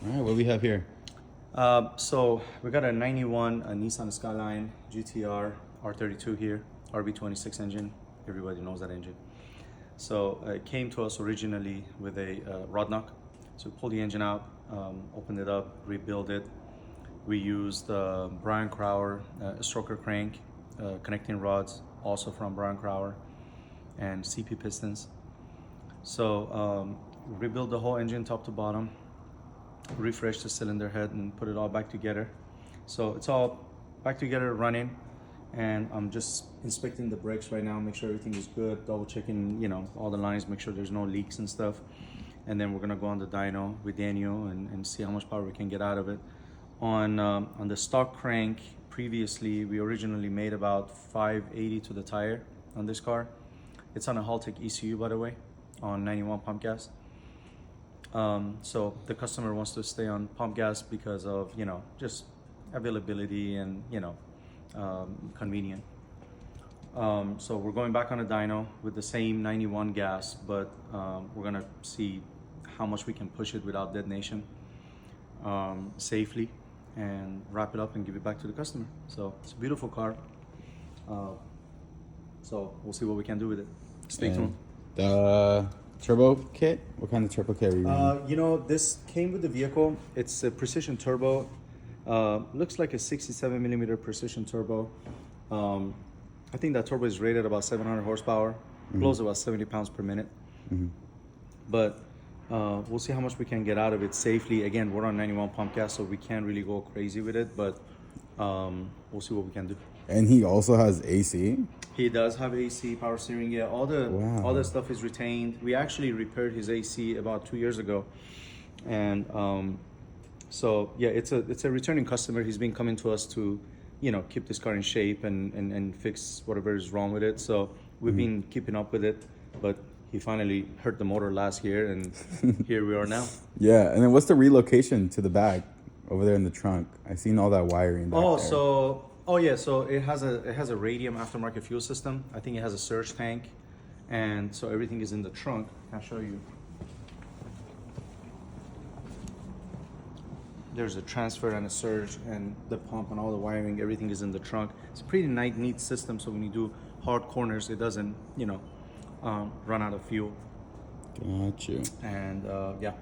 All right, what do we have here? So we got a 91 Nissan Skyline GTR R32 here, RB26 engine. Everybody knows that engine. So it came to us originally with a rod knock. So we pulled the engine out, opened it up, rebuilt it. We used Brian Crower stroker crank, connecting rods, also from Brian Crower, and CP pistons. So rebuilt the whole engine top to bottom, refreshed the cylinder head and put it all back together. So it's all back together running, and I'm just inspecting the brakes right now, make sure everything is good, double checking, you know, all the lines, make sure there's no leaks and stuff. And then we're gonna go on the dyno with Daniel and see how much power we can get out of it. On the stock crank, previously we originally made about 580 to the tire on this car. It's on a Haltech ECU, by the way, on 91 pump gas. So the customer wants to stay on pump gas because of, you know, just availability and, you know, convenient. So we're going back on a dyno with the same 91 gas, but we're gonna see how much we can push it without detonation safely, and wrap it up and give it back to the customer. So it's a beautiful car. So we'll see what we can do with it. Stay tuned. The turbo kit? What kind of turbo kit are you running? You know, this came with the vehicle. It's a precision turbo. Looks like a 67 millimeter precision turbo. I think that turbo is rated about 700 horsepower, blows about 70 pounds per minute. But we'll see how much we can get out of it safely. Again, we're on 91 pump gas, so we can't really go crazy with it, but we'll see what we can do. And he also has AC? He does have AC, power steering, yeah. All the stuff is retained. We actually repaired his AC about 2 years ago. And so yeah, it's a returning customer. He's been coming to us to, you know, keep this car in shape and fix whatever is wrong with it. So we've been keeping up with it, but he finally hurt the motor last year, and here we are now. Yeah, and then what's the relocation to the back over there in the trunk? I've seen all that wiring back there. So it has a Radium aftermarket fuel system. I think it has a surge tank, and so everything is in the trunk. I'll show you. There's a transfer and a surge and the pump and all the wiring. Everything is in the trunk. It's a pretty neat system. So when you do hard corners, it doesn't, you know, run out of fuel. Got you. And yeah.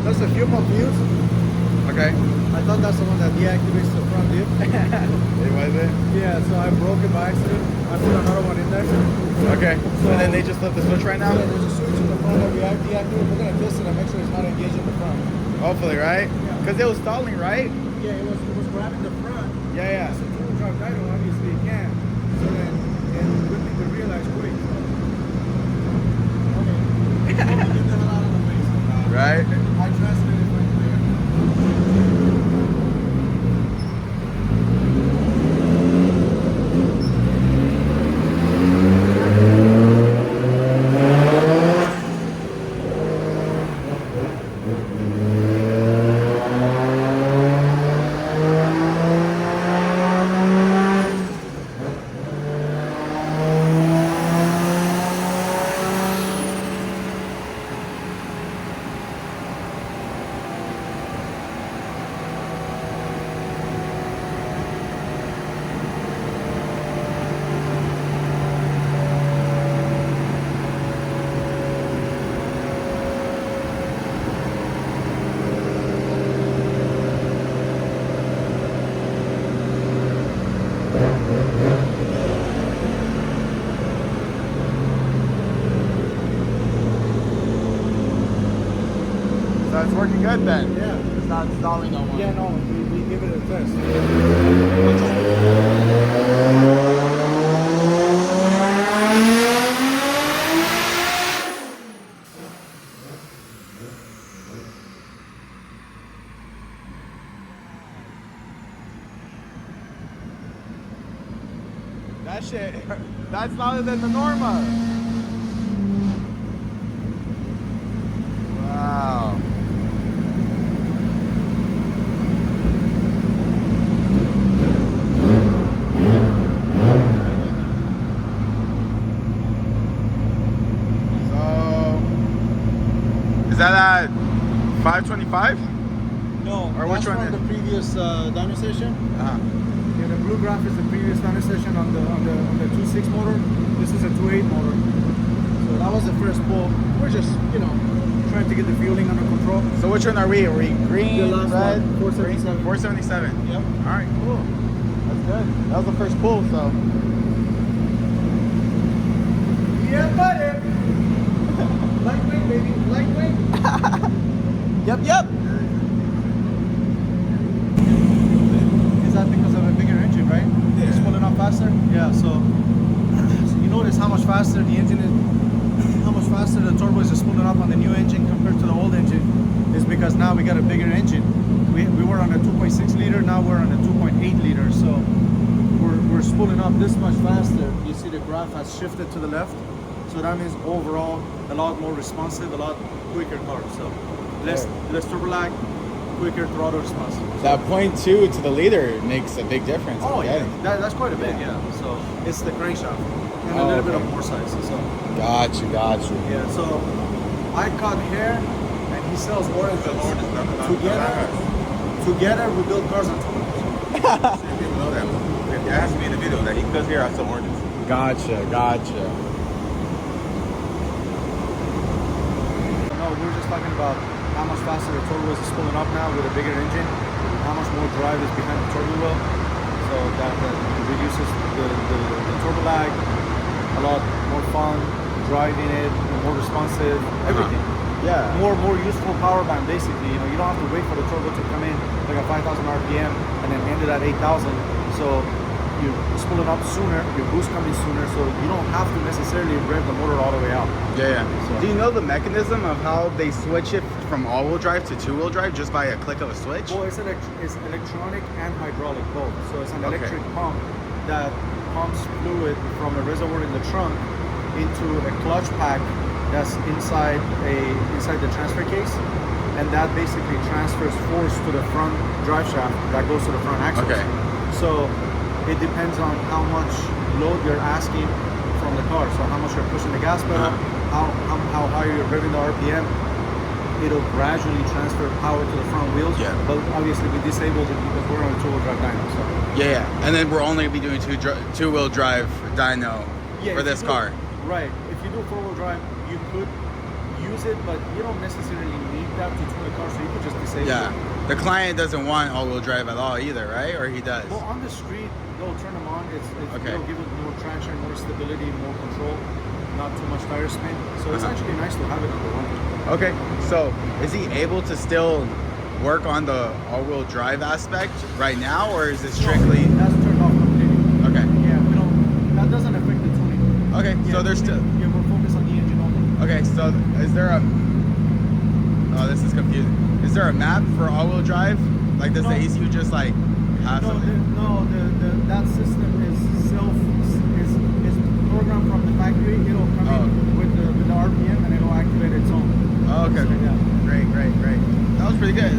That's the fuel pump fuse. Okay. I thought that's the one that deactivates the front diff. It was it? Yeah, so I broke it by accident. I put another one in there. Okay. So then they just left the switch right now? Yeah, there's a switch in the front that we deactivated. We're gonna test it and make sure it's not engaged in the front. Hopefully, right? Because it was stalling, right? Yeah, it was grabbing the front. Yeah. As a two-wheel drive dyno, obviously it can. So then we need to realize quick. So. Okay. Get the hell out of the way. Right? I translated right there. So it's working good then? Yeah. It's not stalling no more? Yeah, no, we give it a test. That shit, that's louder than the Norma. Wow. So, is that at 525? No, Or which that's one from is- the previous dyno session. Uh-huh. Yeah, the blue graph is the previous dyno session on the 2.6 motor. This is a 2.8 motor. So that was the first pull. We're just, trying to get the fueling under control. So which one are we? Are we green, The last red? one, 477. 477. Yep. All right, cool. That's good. That was the first pull, so. Yeah, buddy. Lightweight, baby. Lightweight. Yep. Is that because of a bigger engine, right? Yeah. It's pulling up faster? Yeah, so you notice how much faster the engine is, how much faster the turbo is just pulling up on the new engine compared to the old engine is because now we got a bigger engine. We were on a 2.6 liter, now we're on a 2.8 liter, so we're spooling up this much faster. You see the graph has shifted to the left, so that means overall a lot more responsive, a lot quicker car. So less turbo lag, quicker throttle response. That 0.2 to the liter makes a big difference. Oh I'm yeah, getting. that's quite a bit. Yeah, so it's the crankshaft and a Oh, little bit okay. of more size. So Got you. yeah, so I cut hair and he sells oranges. Together we build cars on top. People know that. If you ask me in the video that he cuts here, I sell oranges. Gotcha. No, we were just talking about how much faster the turbo is pulling up now with a bigger engine, how much more drive is behind the turbo wheel, so that reduces the turbo lag, a lot more fun driving it, more responsive, everything. Yeah. More useful power band basically. You don't have to wait for the turbo to come in like a 5,000 RPM and then end it at 8,000. So you're spooling up sooner, your boost coming sooner, so you don't have to necessarily rev the motor all the way out. Yeah. So- Do you know the mechanism of how they switch it from all-wheel drive to two-wheel drive just by a click of a switch? Well, it's electronic and hydraulic both. So it's an Okay. electric pump that pumps fluid from a reservoir in the trunk into a clutch pack that's inside the transfer case, and that basically transfers force to the front drive shaft that goes to the front axle. Okay. So it depends on how much load you're asking from the car. So how much you're pushing the gas pedal, how high you're revving the RPM. It'll gradually transfer power to the front wheels. Yeah. But obviously we disabled it because we're on a two-wheel drive dyno. So Yeah. And then we're only gonna be doing two-wheel drive dyno for if this you do- car. Right. If you do four-wheel drive, you could use it, but you don't necessarily need that to tune the car, so you could just disable Yeah. it. The client doesn't want all-wheel drive at all either, right? Or he does? Well, on the street, they'll turn them on. Okay. It'll give it more traction, more stability, more control, not too much tire spin. So it's Uh-huh. actually nice to have it on the road. Okay, so is he able to still work on the all-wheel drive aspect right now, or is it strictly? That's turned off completely. Okay. Yeah, we don't. That doesn't affect the tuning. Okay, Yeah, so there's still. tuning, yeah, we're focused on the engine only. Okay, so is there a? Oh, this is confusing. Is there a map for all-wheel drive? Like, does the No. ECU just like have No, something? that system is is programmed from the factory. It'll come in with the RPM and it'll activate its own. Oh, okay. So, yeah. Great. That was pretty good.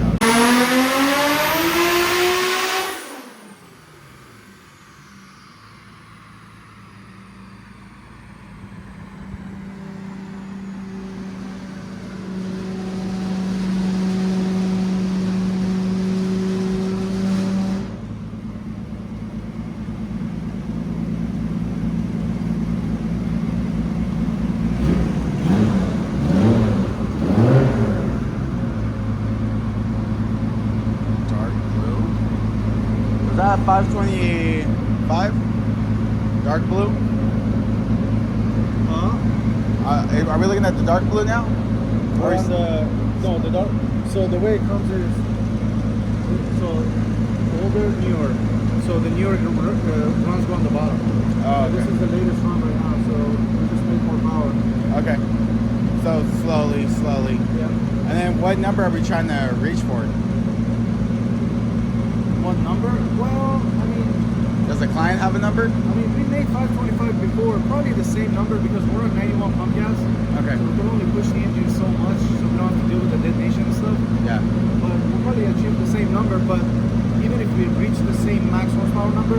Dark blue. Was that 525? Dark blue? Are we looking at the dark blue now? Or on the dark. So the way it comes is older, newer. So the newer runs go on the bottom. Oh, okay. This is the latest run right now, so we just make more power. Okay. So slowly. Yeah. And then what number are we trying to reach for? What number? Well, I mean, Does the client have a number? we made 525 before, probably the same number because we're on 91 pump gas. Okay. So we can only push the engine so much, so we don't have to deal with the detonation and stuff. Yeah. But we'll probably achieve the same number, but even if we reach the same max horsepower number,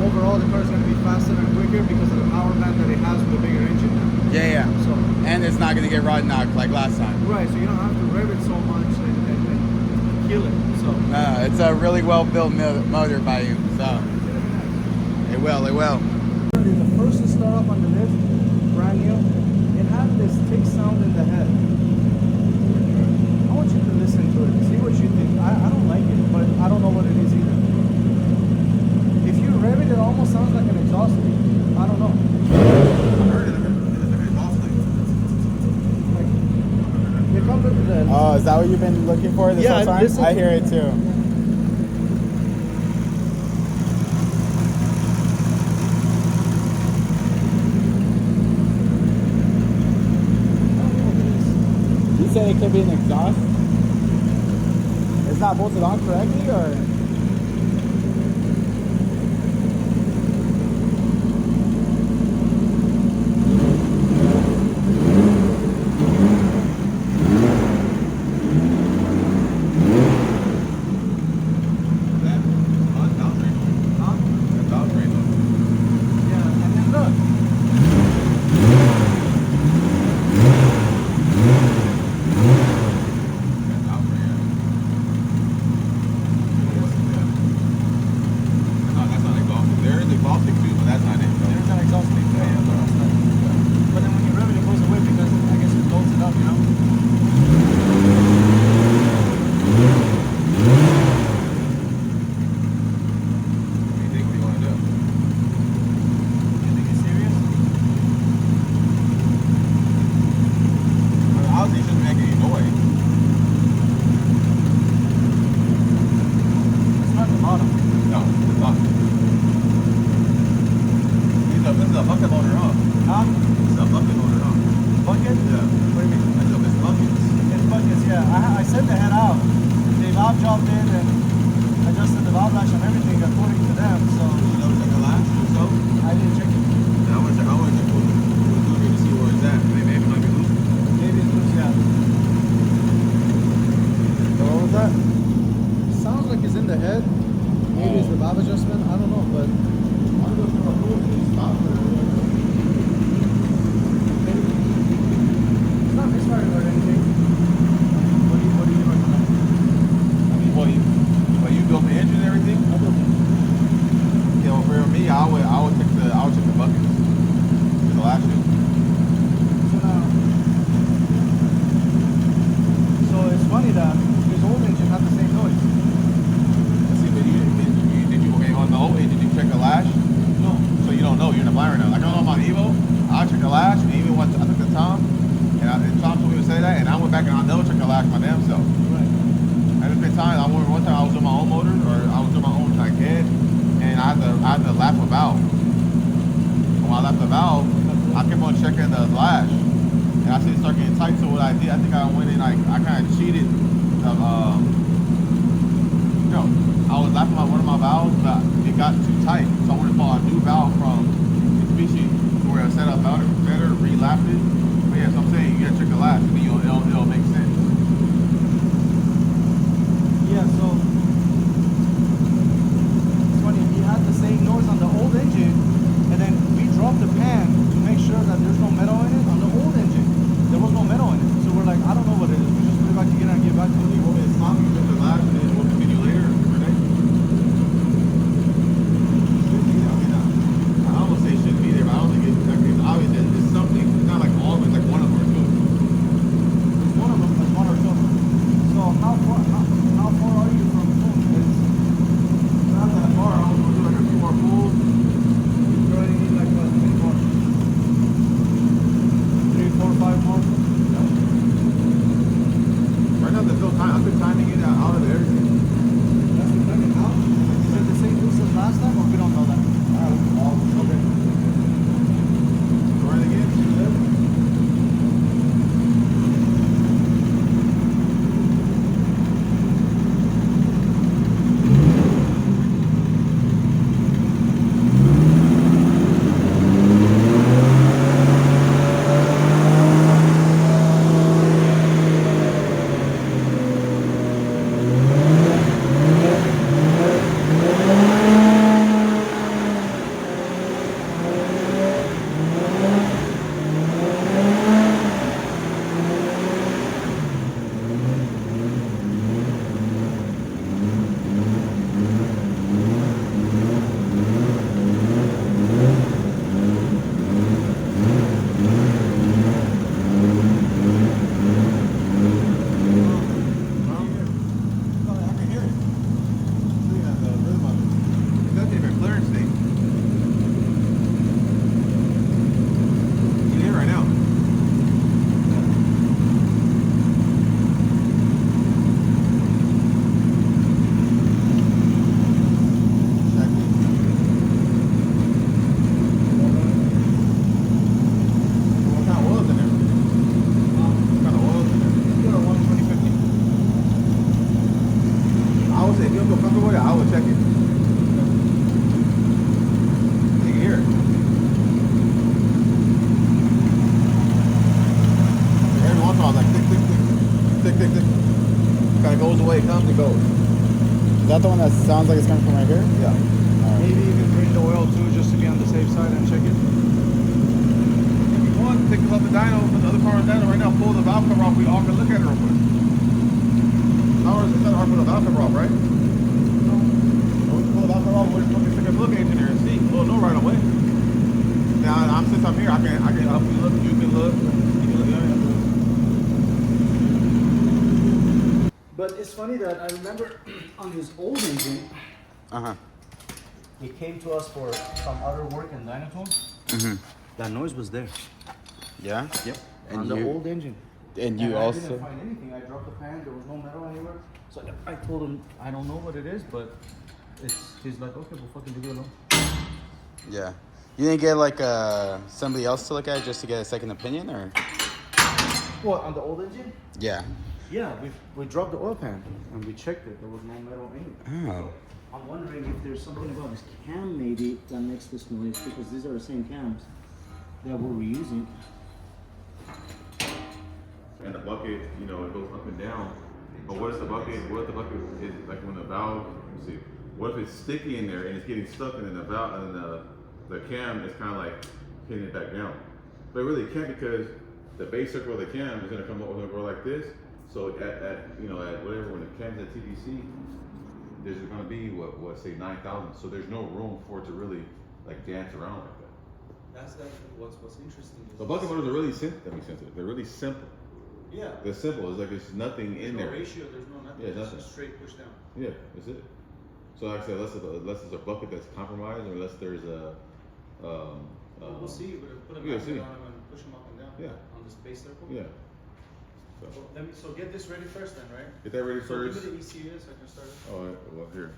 overall the car is going to be faster and quicker because of the power band that it has with the bigger engine now. Yeah. So, And it's not going to get rod knocked like last time. right, so you don't have to rev it so much and kill it. So It's a really well built motor by you. So it will. the first to start off on the lift, brand new, it had this tick sound in the head. I want you to listen to it, see what you think. I don't like it, but I don't know what it is either. If you rev it, it almost sounds like an exhaust leak. I don't know. I heard it. It's like an exhaust leak. Like, it comes with the... Oh, is that what you've been looking for this whole time? I hear it too. You say it could be an exhaust? It's not bolted on correctly, or? way it comes, it goes. Is that the one that sounds like it's coming from right here? Yeah. Maybe even drain the oil too, just to be on the safe side and check it. If you want, take it off the dyno, put the other car on the dyno right now, pull the valve cover off, we all can look at it real quick. How is it hard for the valve cover off, right? No. When we pull the valve cover off, we'll just stick a look engine there and see. We'll know right away. Now, since I'm here, I can help you look, you can look, But it's funny that I remember on his old engine, he came to us for some other work in Dynatone. That noise was there. Yeah? Yep. And on the old engine. And you I also... didn't find anything. I dropped the pan. There was no metal anywhere. So I told him, I don't know what it is, but he's like, okay, we'll fucking leave it alone. Yeah. You didn't get like somebody else to look at it just to get a second opinion, or? What, on the old engine? Yeah. Yeah, we dropped the oil pan and we checked it. There was no metal anywhere. Oh. I'm wondering if there's something about this cam maybe that makes this noise, because these are the same cams that we're reusing. and the bucket, you know, it goes up and down. But what if the bucket is like when the valve, let's see, what if it's sticky in there and it's getting stuck and then the valve and the cam is kind of like pinning it back down. But really it can't, because the base circle of the cam is gonna come up and go like this. So at whatever, when the cam's at TDC, there's gonna be what say 9,000. So there's no room for it to really like dance around like that. That's actually what's interesting. The bucket motors are really sensitive. They're really simple. Yeah. They're simple. It's like there's nothing in there. Ratio, there's no nothing. Yeah, nothing. Just straight push down. Yeah, that's it. So like I said, unless there's a bucket that's compromised, or unless there's a we'll see. We'll put a yeah, magnet on them and push them up and down. Yeah. On the space circle. Yeah. So So get this ready first, then, right? get that ready So first. give me the ECU so I can start it. Oh, well here.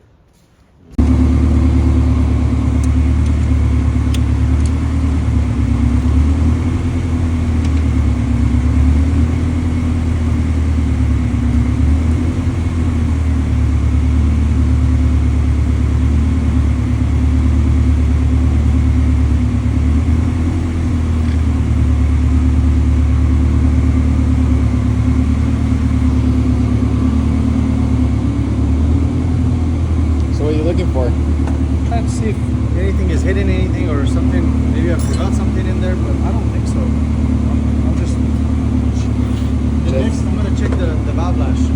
So what are you looking for? Trying to see if anything is hidden, anything or something. Maybe I forgot something in there, but I don't think so. I'm just. Next, I'm gonna check the valve lash.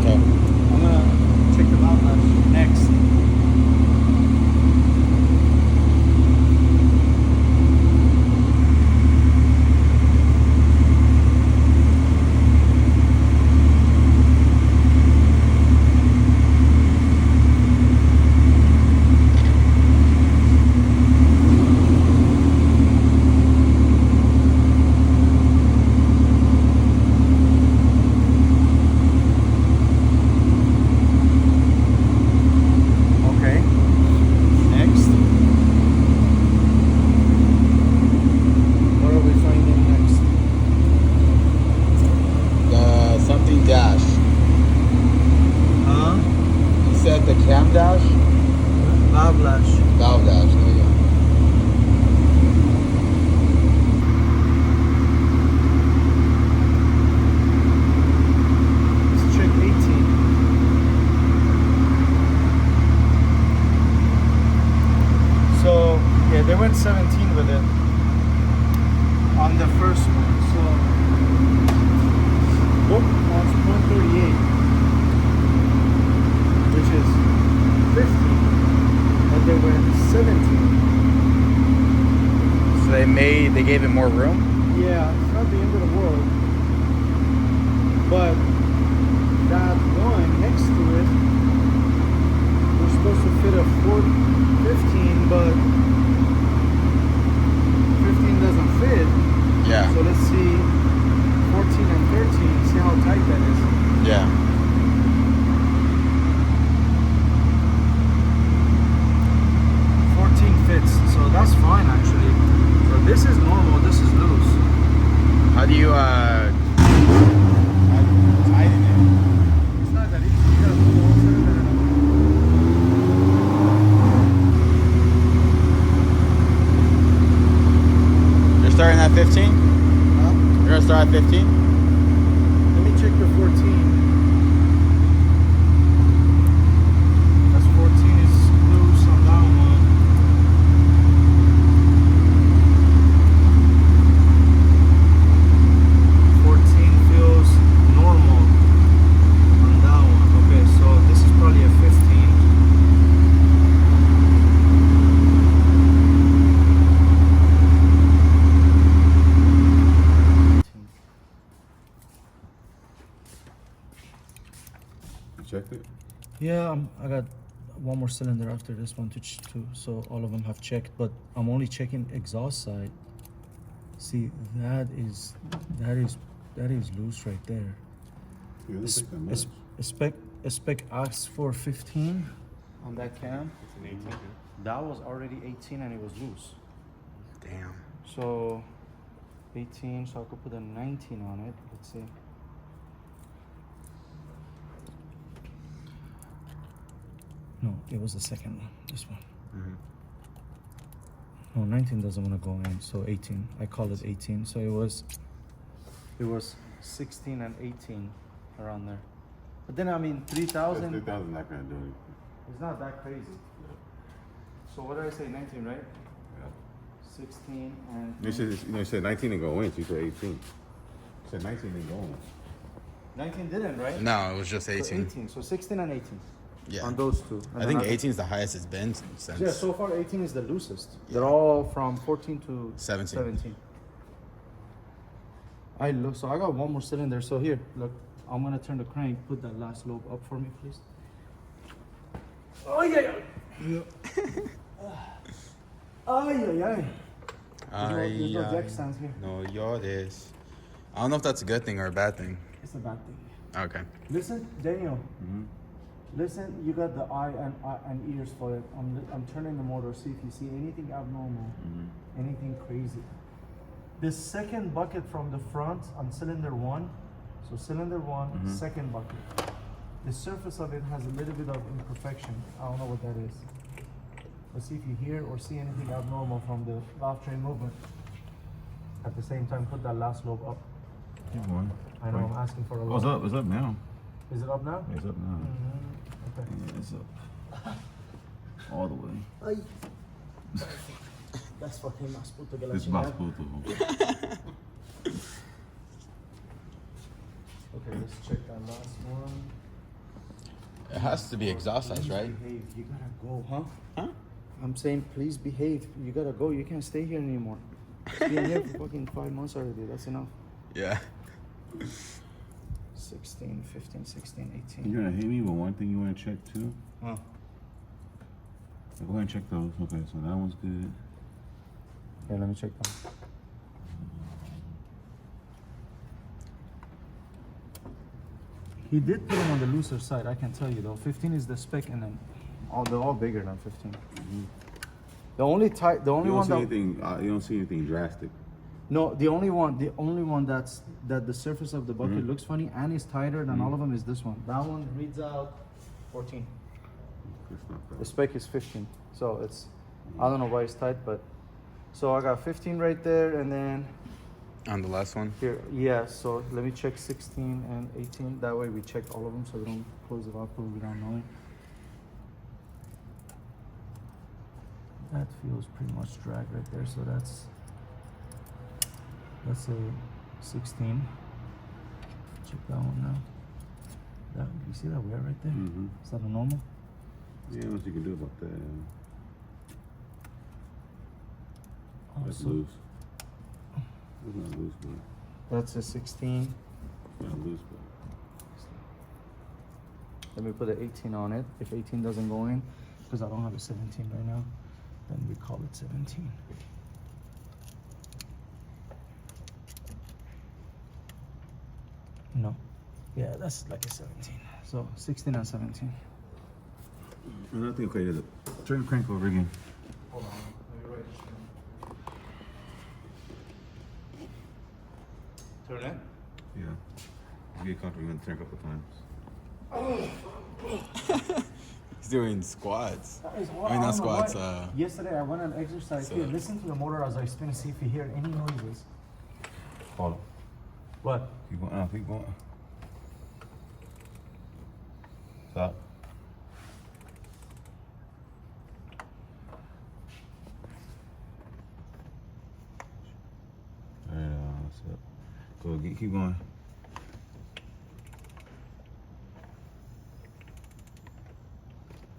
Okay. I'm gonna check the valve lash next. Okay. Next. What are we finding next? The something dash. Huh? You said the cam dash? Valve lash. Valve dash. There you go. Let's check 18. So, yeah, they went 17 with it on the first one. So, that's 138, which is 15, and they went 17. So they gave it more room? Yeah, it's not the end of the world, but that one next to it, we're supposed to fit a 15, but 15 doesn't fit. Yeah. So let's see 14 and 13, see how tight that is. Yeah. Fits, so that's fine actually. So this is normal, this is loose. How do you tighten it? It's not that easy. You gotta pull the whole cylinder. You're starting at 15? Huh? You're gonna start at 15? Let me check the 14. Yeah, I got one more cylinder after this one so all of them have checked, but I'm only checking exhaust side. See, that is loose right there. Yeah, A spec asks for 15 on that cam. It's an 18. That was already 18 and it was loose. Damn. So 18, so I could put a 19 on it. Let's see. No, it was the second one. This one. No, 19 doesn't want to go in, so 18. I call it 18. So it was 16 and 18 around there. But then I mean 3,000. 3,000 not gonna do anything. It's not that crazy. So what did I say? 19, right? Yeah. 16 and. You said 19 and go in. So you said 18. You said 19 and go in. 19 didn't, right? No, it was just So 18. 18. So 16 and 18. Yeah. On those two. And I then think 18 is the highest it's been since. Yeah, so far 18 is the loosest. They're all from 14 to 17. So I got one more cylinder. So here, look, I'm gonna turn the crank. Put that last lobe up for me, please. Oh yeah. Oh yeah. There's no jack stands here. No, you're this. I don't know if that's a good thing or a bad thing. It's a bad thing. Okay. Listen, Daniel. Listen, you got the eye and ears for it. I'm turning the motor, see if you see anything abnormal, anything crazy. The second bucket from the front on cylinder 1, so cylinder 1, second bucket. The surface of it has a little bit of imperfection. I don't know what that is. Let's see if you hear or see anything abnormal from the valve train movement. At the same time, put that last lobe up. Keep going. I know I'm asking for a lot. Oh, it's up. It's up now. Is it up now? It's up now. Okay. Yeah, it's up. All the way. That's fucking más puto que la It's chingada. possible. Okay, let's check that last one. It has to be exhaust size, Please right? behave. You gotta go, huh? Huh? I'm saying please behave. You gotta go. You can't stay here anymore. You've been here for fucking 5 months already. That's enough. Yeah. 16, 15, 16, 18. You're gonna hit me with one thing you want to check too? Huh? Go ahead and check those. Okay, so that one's good. Yeah, let me check that. He did put them on the looser side, I can tell you though. 15 is the spec, and then they're all bigger than 15. The only You don't one see that anything. You don't see anything drastic. no, the only one that the surface of the bucket looks funny and is tighter than all of them is this one. That one reads out 14. It's not bad. The spec is 15, so it's I don't know why it's tight, but so I got 15 right there, and then On the last one. here, yeah. So let me check 16 and 18. That way we check all of them, so we don't close the valve without knowing. That feels pretty much drag right there, so that's a 16. Check that one now. That you see that wear right there? Is that a normal? Yeah, what you can do about that? That's so- loose. It's not loose, but That's a 16. it's not loose, but Let me put an 18 on it. If 18 doesn't go in, because I don't have a 17 right now, then we call it 17. No. Yeah, that's like a 17. So 16 and 17. another thing. Okay, turn the crank over again. Hold on. Let me write this down. Turn it. Yeah. You get comfortable and turn a couple times. He's doing squats. That is I mean, not squats. Yesterday I went on exercise here. Listen to the motor as I spin, see if you hear any noises. Hold on. What? Keep going. Keep going. Stop. Alright, that's it. Go. Keep going.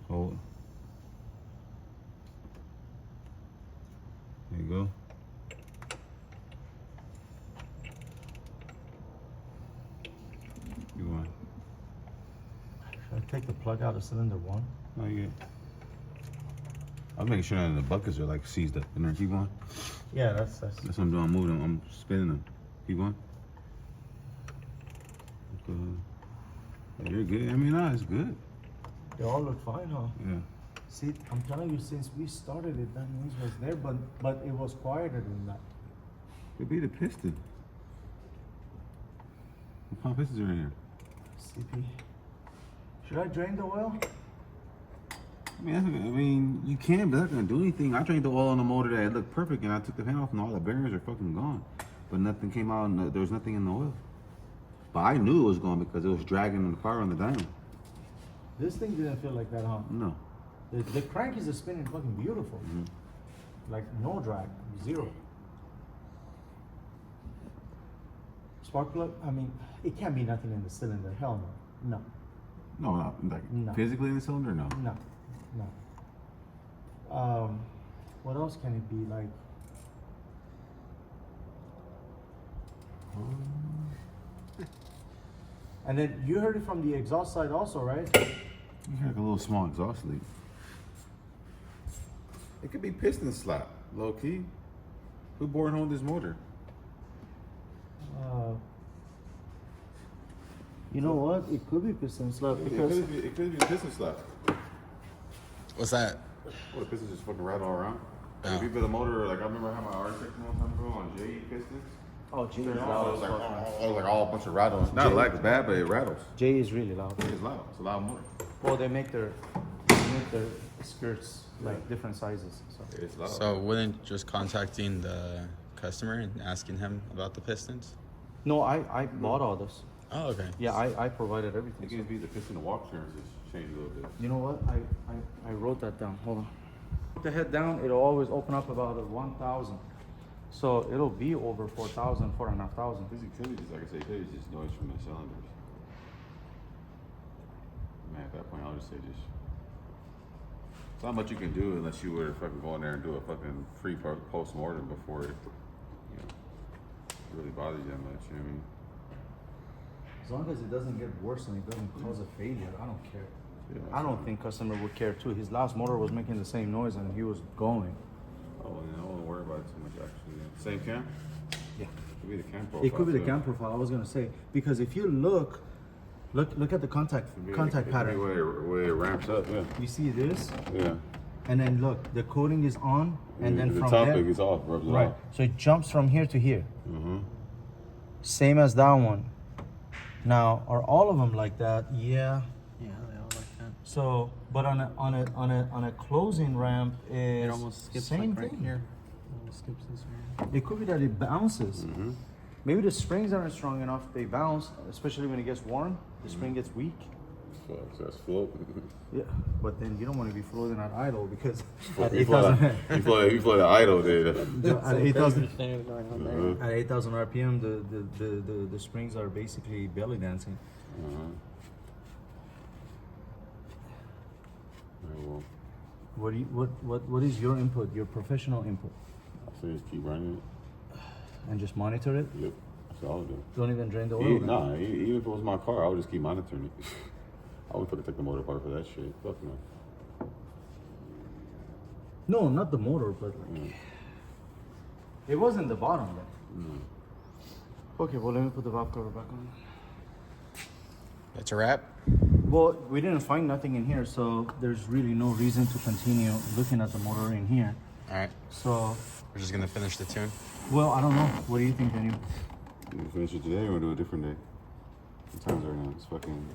Hold. There you go. Keep going. take the plug out of cylinder 1? Oh yeah. I'm making sure none of the buckets are like seized up. And then keep going. Yeah, that's That's what I'm doing. I'm moving them. I'm spinning them. Keep going. Okay. You're good. I mean, no, it's good. They all look fine, huh? Yeah. See, I'm telling you, since we started it, that noise was there, but it was quieter than that. Could be the piston. What kind of pistons are in here? CP. Should I drain the oil? I mean, you can, but that's not gonna do anything. I drained the oil on the motor that it looked perfect, and I took the fan off, and all the bearings are fucking gone. But nothing came out, and there was nothing in the oil. But I knew it was gone because it was dragging the power on the dyno. This thing didn't feel like that, huh? No. The crank is spinning fucking beautiful. Like no drag, zero. Spark plug, I mean, it can't be nothing in the cylinder. Hell no. No, not like No. physically in the cylinder. No. No. What else can it be like? And then you heard it from the exhaust side also, right? You hear like a little small exhaust leak. It could be piston slap, low key. Who bored home this motor? You know what? It could be piston slap because It could be piston slap. What's that? Well, the pistons just fucking rattle all around. Oh. If you build a motor, like I remember how my R32 one time ago on JE pistons. oh, J is It loud was as like, fuck, man. it was like all a bunch of rattles. Not like it's bad, but it rattles. J is really loud. It's loud. It's a loud motor. Well, they make their skirts like different sizes. So It's loud. So wouldn't just contacting the customer and asking him about the pistons? no, I bought all this. Oh, okay. Yeah, I provided It everything. could be the piston and walk turns just change a little bit. You know what? I wrote that down. Hold on. Put the head down. It'll always open up about 1,000. So it'll be over 4,000, 4,500. This could be just like I say, it could be just noise from the cylinders. Man, at that point, I'll just say just. It's not much you can do unless you were to fucking go in there and do a fucking free post mortem before it, really bothers you that much. You know what I mean? As long as it doesn't get worse and it doesn't cause a failure, I don't care. Yeah, I don't think customer would care too. His last motor was making the same noise and he was going. Oh, I won't worry about it too much actually. Same cam? Yeah. Could be the cam profile. It could be the too. cam profile. I was gonna say because if you look at the contact It pattern. could be where it ramps up, yeah. You see this, Yeah. and then look, the coating is on, and then the from top there, is off, rubs it right. off. So it jumps from here to here. Mm-hmm. Same as that one. Now, are all of them like that? Yeah. Yeah, they all like that. So, but on a closing ramp is It almost skips same like right thing. here. It almost skips this right here. It could be that it bounces. Mm-hmm. Maybe the springs aren't strong enough. They bounce, especially when it gets warm. The spring gets weak. So that's float. Yeah, but then you don't want to be floating at idle because at You fly the idle there. at 8,000 Things going on there. at 8,000 RPM, the springs are basically belly dancing. Uh-huh. Well, What is your input? Your professional input, I say just keep running it. and just monitor it. Yep. That's all I'll do. Don't even drain the oil. then. Nah, even if it was my car, I would just keep monitoring it. I wouldn't fucking take the motor apart for that shit. Fuck no. No, not the motor, but like it wasn't the bottom then. Okay, well let me put the valve cover back on. That's a wrap. Well, we didn't find nothing in here, so there's really no reason to continue looking at the motor in here. All right. So, We're just gonna finish the tune. well, I don't know. What do you think, Daniel? You finish it today or do a different day? What times are now? It's fucking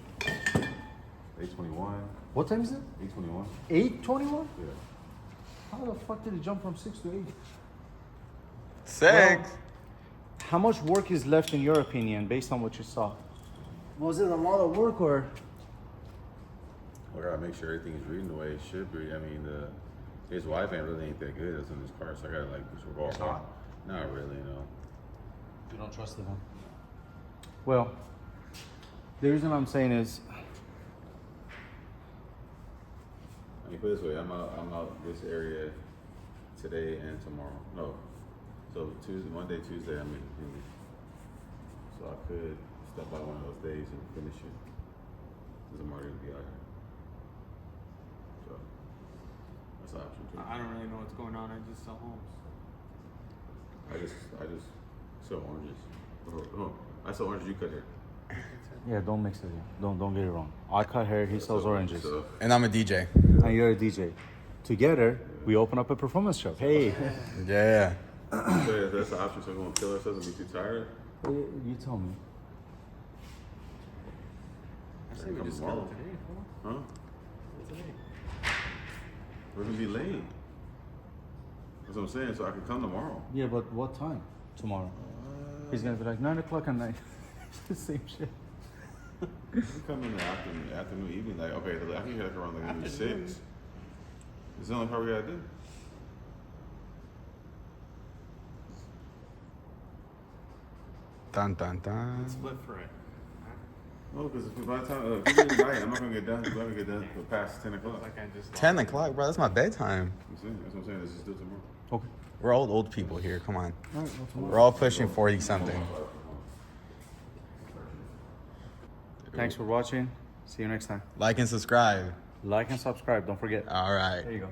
8:21. What time is it? 8:21. 8:21? Yeah. How the fuck did it jump from 6 to 8? 6. How much work is left in your opinion, based on what you saw? Was it a lot of work or? I gotta make sure everything is reading the way it should be. I mean, his Wi-Fi really ain't that good. That's in his car, so I gotta like just revolve. Not really, no. You don't trust it, huh? Well, the reason I'm saying is, I mean, put it this way, I'm out this area today and tomorrow. No, so Monday, Tuesday, I'm in Phoenix. So I could step by one of those days and finish it. Cause I'm already gonna be out here. That's an option too. I don't really know what's going on. I just sell homes. I just sell oranges. Oh, I sell oranges. You cut hair. Yeah, don't mix it. Don't get it wrong. I cut hair. He sells oranges. So, And I'm a DJ. And you're a DJ. Together, we open up a performance shop. Hey. Yeah. so that's the option. So we're gonna kill ourselves and be too tired. You tell me. I say we just tomorrow. go today. Huh? Today. We're gonna be late. That's what I'm saying. So I can come tomorrow. Yeah, but what time? Tomorrow. He's gonna be like 9 o'clock at night. The same shit. We come in the afternoon, evening. Like, okay, I can get like around like maybe 6. It's the only part we gotta do. Dun dun dun. Split for it. No, because by the time if it's night, I'm not gonna get done. I'm not gonna get done till past 10 o'clock. Like I just 10 o'clock, bro. That's my bedtime. That's what I'm saying. Let's just do it tomorrow. Okay. We're old people here. Come on. All right, well, tomorrow. We're all pushing 40 something. Thanks for watching. See you next time. Like and subscribe. Like and subscribe. Don't forget. All right. There you go.